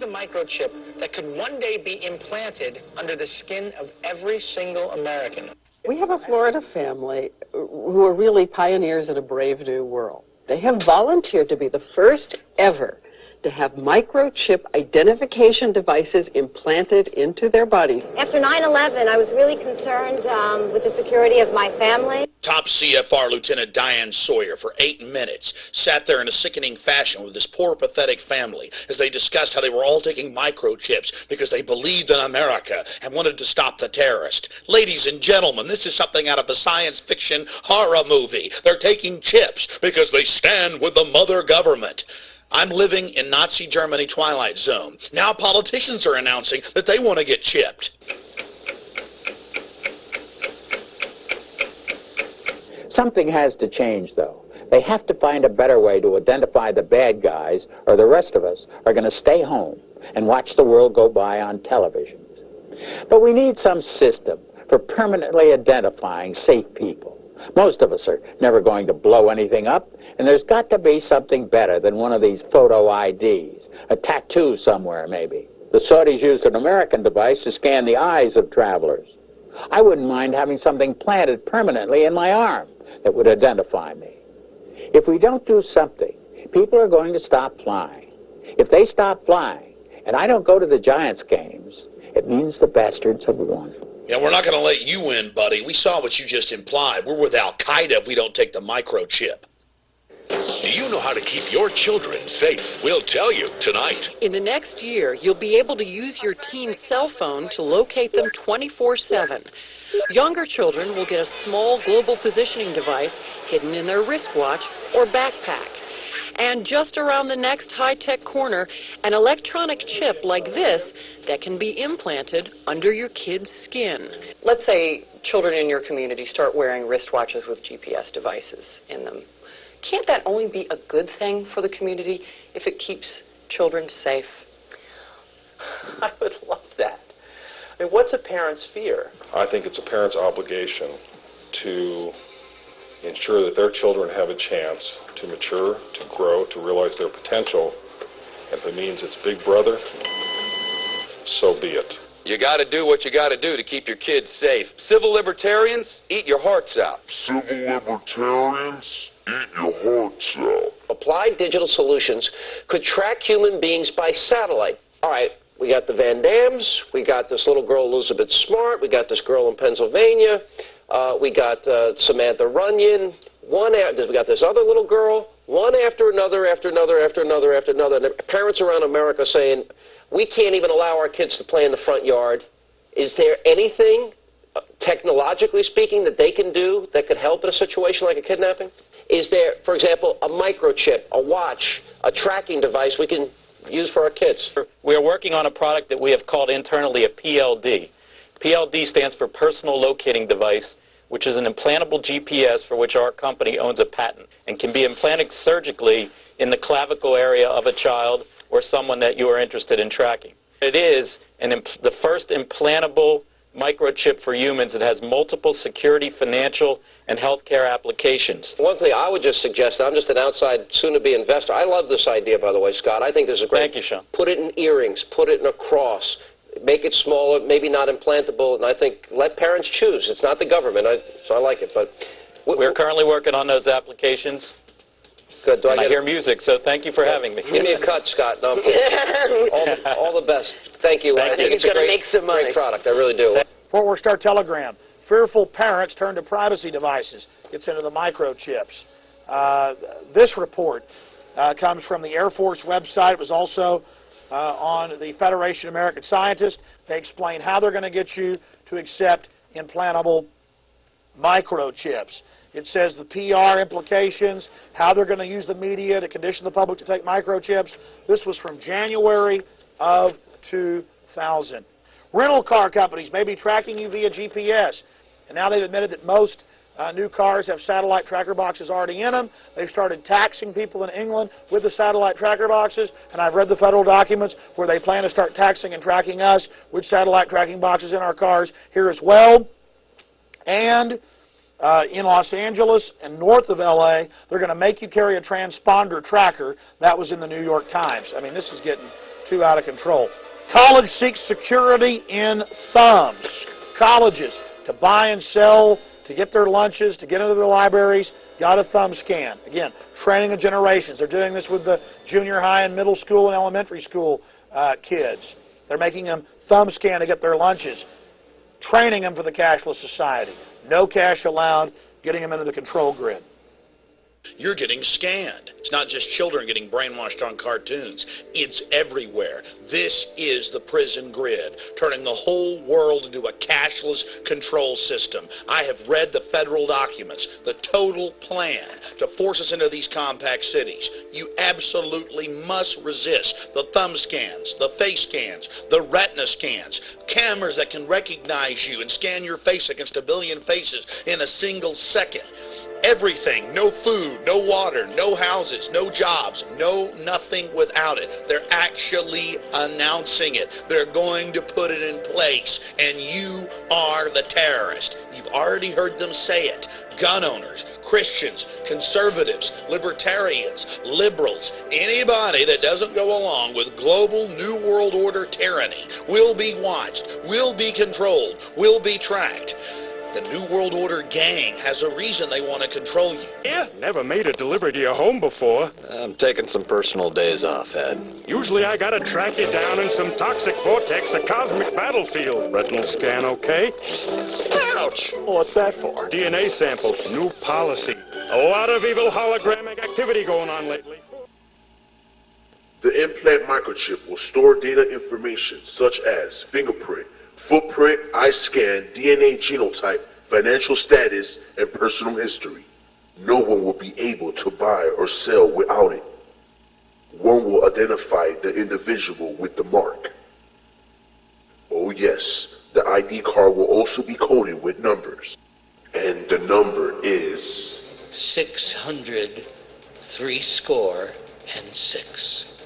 the microchip that could one day be implanted under the skin of every single American. We have a Florida family who are really pioneers in a brave new world. They have volunteered to be the first ever to have microchip identification devices implanted into their body. After 9/11, I was really concerned with the security of my family. Top CFR Lieutenant Diane Sawyer for 8 minutes sat there in a sickening fashion with this poor, pathetic family as they discussed how they were all taking microchips because they believed in America and wanted to stop the terrorist. Ladies and gentlemen, this is something out of a science fiction horror movie. They're taking chips because they stand with the mother government. I'm living in Nazi Germany Twilight Zone. Now politicians are announcing that they want to get chipped. Something has to change, though. They have to find a better way to identify the bad guys, or the rest of us are going to stay home and watch the world go by on televisions. But we need some system for permanently identifying safe people. Most of us are never going to blow anything up, and there's got to be something better than one of these photo IDs, a tattoo somewhere maybe. The Saudis used an American device to scan the eyes of travelers. I wouldn't mind having something planted permanently in my arm that would identify me. If we don't do something, people are going to stop flying. If they stop flying, and I don't go to the Giants games, it means the bastards have won. Yeah, we're not going to let you win, buddy. We saw what you just implied. We're with Al-Qaeda if we don't take the microchip. Do you know how to keep your children safe? We'll tell you tonight. In the next year, you'll be able to use your teen's cell phone to locate them 24/7. Younger children will get a small global positioning device hidden in their wristwatch or backpack. And just around the next high-tech corner, an electronic chip like this that can be implanted under your kid's skin. Let's say children in your community start wearing wristwatches with GPS devices in them. Can't that only be a good thing for the community if it keeps children safe? I would love that. I mean, what's a parent's fear? I think it's a parent's obligation to ensure that their children have a chance to mature, to grow, to realize their potential. If it means it's Big Brother, so be it. You got to do what you got to do to keep your kids safe. Civil libertarians, eat your hearts out. Civil libertarians, eat your hearts out. Applied digital solutions could track human beings by satellite. All right, we got the Van Dams, we got this little girl Elizabeth Smart, we got this girl in Pennsylvania, we got Samantha Runyon, we got this other little girl, one after another, after another, after another, after another. And parents around America saying, we can't even allow our kids to play in the front yard. Is there anything, technologically speaking, that they can do that could help in a situation like a kidnapping? Is there, for example, a microchip, a watch, a tracking device we can use for our kids? We are working on a product that we have called internally a PLD. PLD stands for Personal Locating Device, which is an implantable GPS for which our company owns a patent and can be implanted surgically in the clavicle area of a child or someone that you are interested in tracking. It is the first implantable microchip for humans that has multiple security, financial, and healthcare applications. One thing I would just suggest, I'm just an outside, soon-to-be investor. I love this idea, by the way, Scott. I think this is great. Thank you, Sean. Put it in earrings, put it in a cross, make it smaller, maybe not implantable, and I think let parents choose. It's not the government, so I like it. But we're currently working on those applications. Good. I hear music, so thank you for having me. Give me a cut, Scott. No, all the best. Thank you. Thank I think you. it's going to make some money. Great product. I really do. Fort Worth Star Telegram. Fearful parents turn to privacy devices. Gets into the microchips. This report comes from the Air Force website. It was also on the Federation of American Scientists. They explain how they're going to get you to accept implantable microchips. It says the PR implications, how they're going to use the media to condition the public to take microchips. This was from January of 2000. Rental car companies may be tracking you via GPS. And now they've admitted that most new cars have satellite tracker boxes already in them. They've started taxing people in England with the satellite tracker boxes. And I've read the federal documents where they plan to start taxing and tracking us with satellite tracking boxes in our cars here as well. And in Los Angeles and north of LA, they're going to make you carry a transponder tracker. That was in the New York Times. I mean, this is getting too out of control. College seeks security in thumbs. Colleges, to buy and sell, to get their lunches, to get into their libraries, got a thumb scan. Again, training of generations. They're doing this with the junior high and middle school and elementary school kids. They're making them thumb scan to get their lunches, training them for the cashless society. No cash allowed, getting them into the control grid. You're getting scanned. It's not just children getting brainwashed on cartoons. It's everywhere. This is the prison grid, turning the whole world into a cashless control system. I have read the federal documents, the total plan to force us into these compact cities. You absolutely must resist the thumb scans, the face scans, the retina scans, cameras that can recognize you and scan your face against a billion faces in a single second. Everything, no food, no water, no houses, no jobs, no nothing without it. They're actually announcing it. They're going to put it in place, and you are the terrorist. You've already heard them say it. Gun owners, Christians, conservatives, libertarians, liberals, anybody that doesn't go along with global New World Order tyranny will be watched, will be controlled, will be tracked. The New World Order gang has a reason they want to control you. Yeah, never made a delivery to your home before. I'm taking some personal days off, Ed. Usually I gotta track you down in some toxic vortex, a cosmic battlefield. Retinal scan okay? Ouch! What's that for? DNA sample, new policy. A lot of evil hologramic activity going on lately. The implant microchip will store data information such as fingerprint, footprint, eye scan, DNA genotype, financial status, and personal history. No one will be able to buy or sell without it. One will identify the individual with the mark. Oh yes, the ID card will also be coded with numbers. And the number is 600 3 score and 6.